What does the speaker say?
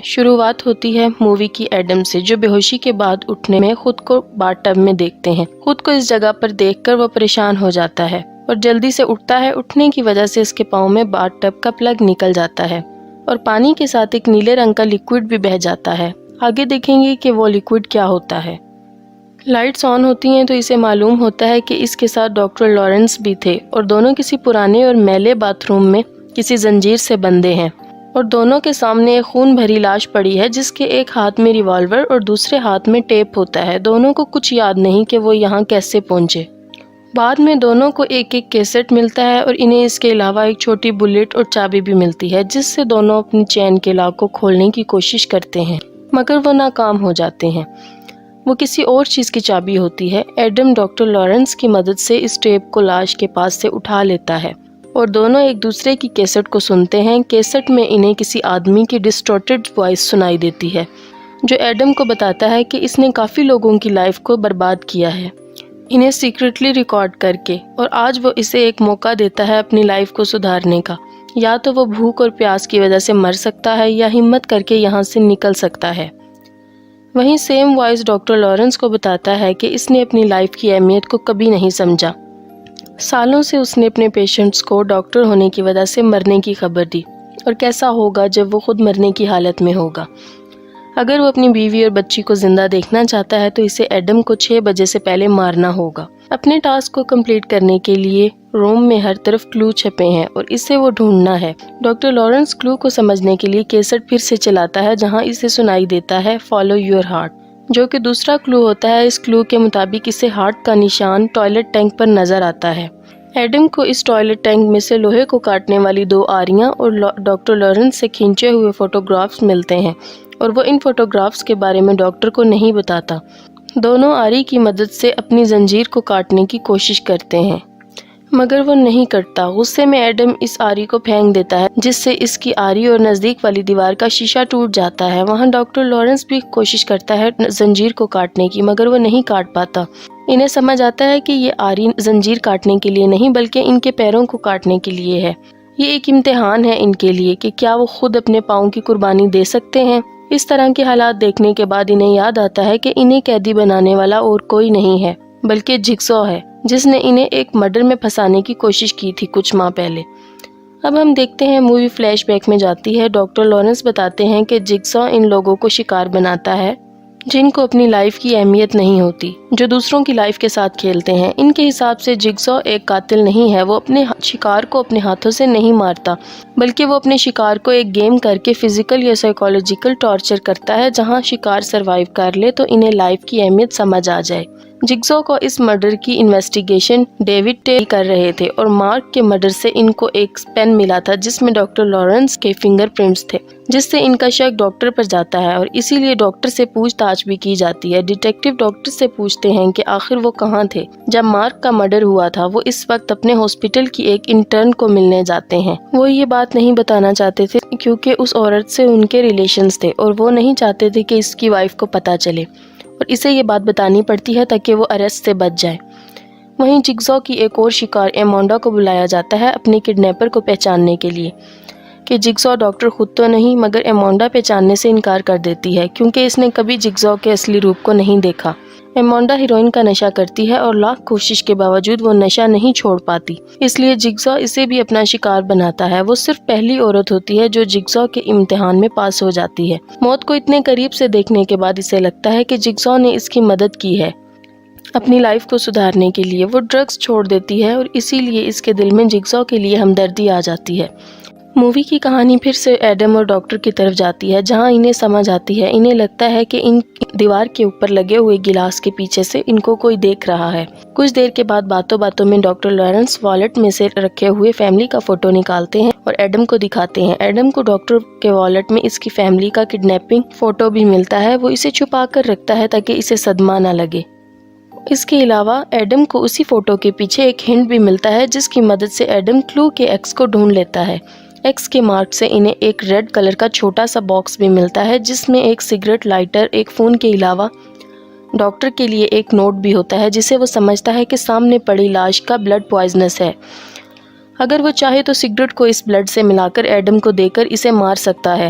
شروعات ہوتی ہے مووی کی ایڈم سے، جو بے ہوشی کے بعد اٹھنے میں خود کو باتھ ٹب میں دیکھتے ہیں۔ خود کو اس جگہ پر دیکھ کر وہ پریشان ہو جاتا ہے اور جلدی سے اٹھتا ہے۔ اٹھنے کی وجہ سے اس کے پاؤں میں باتھ ٹب کا پلگ نکل جاتا ہے اور پانی کے ساتھ ایک نیلے رنگ کا لیکوئڈ بھی بہہ جاتا ہے۔ آگے دیکھیں گے کہ وہ لیکوئڈ کیا ہوتا ہے۔ لائٹس آن ہوتی ہیں تو اسے معلوم ہوتا ہے کہ اس کے ساتھ ڈاکٹر لارنس بھی تھے اور دونوں کسی پرانے اور میلے باتھ روم میں کسی زنجیر سے بندھے ہیں، اور دونوں کے سامنے ایک خون بھری لاش پڑی ہے جس کے ایک ہاتھ میں ریوالور اور دوسرے ہاتھ میں ٹیپ ہوتا ہے۔ دونوں کو کچھ یاد نہیں کہ وہ یہاں کیسے پہنچے۔ بعد میں دونوں کو ایک ایک کیسٹ ملتا ہے اور انہیں اس کے علاوہ ایک چھوٹی بلیٹ اور چابی بھی ملتی ہے، جس سے دونوں اپنی چین کے لاک کو کھولنے کی کوشش کرتے ہیں مگر وہ ناکام ہو جاتے ہیں۔ وہ کسی اور چیز کی چابی ہوتی ہے۔ ایڈم ڈاکٹر لارنس کی مدد سے اس ٹیپ کو لاش کے پاس سے اٹھا لیتا ہے اور دونوں ایک دوسرے کی کیسٹ کو سنتے ہیں۔ کیسٹ میں انہیں کسی آدمی کی ڈسٹورٹڈ وائس سنائی دیتی ہے جو ایڈم کو بتاتا ہے کہ اس نے کافی لوگوں کی لائف کو برباد کیا ہے انہیں سیکرٹلی ریکارڈ کر کے، اور آج وہ اسے ایک موقع دیتا ہے اپنی لائف کو سدھارنے کا۔ یا تو وہ بھوک اور پیاس کی وجہ سے مر سکتا ہے یا ہمت کر کے یہاں سے نکل سکتا ہے۔ وہیں سیم وائس ڈاکٹر لارنس کو بتاتا ہے کہ اس نے اپنی لائف کی اہمیت کو کبھی نہیں سمجھا۔ سالوں سے اس نے اپنے پیشنٹس کو ڈاکٹر ہونے کی وجہ سے مرنے کی خبر دی، اور کیسا ہوگا جب وہ خود مرنے کی حالت میں ہوگا۔ اگر وہ اپنی بیوی اور بچی کو زندہ دیکھنا چاہتا ہے تو اسے ایڈم کو 6 بجے سے پہلے مارنا ہوگا۔ اپنے ٹاسک کو کمپلیٹ کرنے کے لیے روم میں ہر طرف کلو چھپے ہیں اور اسے وہ ڈھونڈنا ہے۔ ڈاکٹر لارنس کلو کو سمجھنے کے لیے کیسٹ پھر سے چلاتا ہے جہاں اسے سنائی دیتا ہے فالو یور ہارٹ، جو کہ دوسرا کلو ہوتا ہے۔ اس کلو کے مطابق اسے ہارٹ کا نشان ٹوائلٹ ٹینک پر نظر آتا ہے۔ ایڈم کو اس ٹوائلٹ ٹینک میں سے لوہے کو کاٹنے والی 2 آریاں اور ڈاکٹر لارنس سے کھینچے ہوئے فوٹوگرافز ملتے ہیں، اور وہ ان فوٹوگرافز کے بارے میں ڈاکٹر کو نہیں بتاتا۔ دونوں آری کی مدد سے اپنی زنجیر کو کاٹنے کی کوشش کرتے ہیں مگر وہ نہیں کرتا۔ غصے میں ایڈم اس آری کو پھینک دیتا ہے جس سے اس کی آری اور نزدیک والی دیوار کا شیشہ ٹوٹ جاتا ہے۔ وہاں ڈاکٹر لارنس بھی کوشش کرتا ہے زنجیر کو کاٹنے کی مگر وہ نہیں کاٹ پاتا۔ انہیں سمجھ آتا ہے کہ یہ آری زنجیر کاٹنے کے لیے نہیں بلکہ ان کے پیروں کو کاٹنے کے لیے ہے۔ یہ ایک امتحان ہے ان کے لیے کہ کیا وہ خود اپنے پاؤں کی قربانی دے سکتے ہیں۔ اس طرح کے حالات دیکھنے کے بعد انہیں یاد آتا ہے کہ انہیں قیدی بنانے والا اور کوئی نہیں ہے بلکہ جگسا ہے، جس نے انہیں ایک مرڈر میں پھنسانے کی کوشش کی تھی کچھ ماہ پہلے۔ اب ہم دیکھتے ہیں مووی فلیش بیک میں جاتی ہے۔ ڈاکٹر لارنس بتاتے ہیں کہ جگسا ان لوگوں کو شکار بناتا ہے جن کو اپنی لائف کی اہمیت نہیں ہوتی، جو دوسروں کی لائف کے ساتھ کھیلتے ہیں۔ ان کے حساب سے جگسا ایک قاتل نہیں ہے، وہ اپنے شکار کو اپنے ہاتھوں سے نہیں مارتا بلکہ وہ اپنے شکار کو ایک گیم کر کے فزیکل یا سائیکولوجیکل ٹارچر کرتا ہے جہاں شکار سروائیو کر لے تو انہیں لائف کی اہمیت سمجھ آ جائے۔ جگسا کو اس مرڈر کی انویسٹیگیشن ڈیوڈ ٹیل کر رہے تھے اور مارک کے مرڈر سے ان کو ایک پین ملا تھا جس میں ڈاکٹر لارنس کے فنگر پرنٹس تھے، جس سے ان کا شک ڈاکٹر پر جاتا ہے اور اسی لیے ڈاکٹر سے پوچھ تاچھ بھی کی جاتی ہے۔ ڈیٹیکٹیو ڈاکٹر سے پوچھتے ہیں کہ آخر وہ کہاں تھے جب مارک کا مرڈر ہوا تھا۔ وہ اس وقت اپنے ہاسپٹل کی ایک انٹرن کو ملنے جاتے ہیں۔ وہ یہ بات نہیں بتانا چاہتے تھے کیونکہ اس عورت سے ان کے ریلیشنز تھے اور وہ نہیں چاہتے تھے کہ اس کی وائف کو پتہ چلے، اور اسے یہ بات بتانی پڑتی ہے تاکہ وہ اریسٹ سے بچ جائے۔ وہیں جگسا کی ایک اور شکار ایمانڈا کو بلایا جاتا ہے اپنے کڈنیپر کو پہچاننے کے لیے کہ جگسا ڈاکٹر خود تو نہیں، مگر ایمانڈا پہچاننے سے انکار کر دیتی ہے کیونکہ اس نے کبھی جگسا کے اصلی روپ کو نہیں دیکھا۔ ایمانڈا ہیروئن کا نشہ کرتی ہے اور لاکھ کوشش کے باوجود وہ نشہ نہیں چھوڑ پاتی، اس لیے جگسا اسے بھی اپنا شکار بناتا ہے۔ وہ صرف پہلی عورت ہوتی ہے جو جگسا کے امتحان میں پاس ہو جاتی ہے۔ موت کو اتنے قریب سے دیکھنے کے بعد اسے لگتا ہے کہ جگسا نے اس کی مدد کی ہے اپنی لائف کو سدھارنے کے لیے۔ وہ ڈرگز چھوڑ دیتی ہے اور اسی لیے اس کے دل میں جگسا کے لیے ہمدردی آ جاتی ہے۔ مووی کی کہانی پھر سے ایڈم اور ڈاکٹر کی طرف جاتی ہے جہاں انہیں سمجھ آتی ہے، انہیں لگتا ہے کہ ان دیوار کے اوپر لگے ہوئے گلاس کے پیچھے سے ان کو کوئی دیکھ رہا ہے۔ کچھ دیر کے بعد باتوں باتوں میں ڈاکٹر لارنس والیٹ میں سے رکھے ہوئے فیملی کا فوٹو نکالتے ہیں اور ایڈم کو دکھاتے ہیں۔ ایڈم کو ڈاکٹر کے والیٹ میں اس کی فیملی کا کڈنیپنگ فوٹو بھی ملتا ہے۔ وہ اسے چھپا کر رکھتا ہے تاکہ اسے صدمہ نہ لگے۔ اس کے علاوہ ایڈم کو اسی فوٹو کے پیچھے ایک ہنٹ بھی ملتا ہے جس کی مدد سے ایڈم کلو کے ایکس کو ڈھونڈ لیتا ہے۔ ایکس کے مارک سے انہیں ایک ریڈ کلر کا چھوٹا سا باکس بھی ملتا ہے جس میں ایک سگریٹ لائٹر، ایک فون کے علاوہ ڈاکٹر کے لیے ایک نوٹ بھی ہوتا ہے جسے وہ سمجھتا ہے کہ سامنے پڑی لاش کا بلڈ پوائزنس ہے۔ اگر وہ چاہے تو سگریٹ کو اس بلڈ سے ملا کر ایڈم کو دے کر اسے مار سکتا ہے۔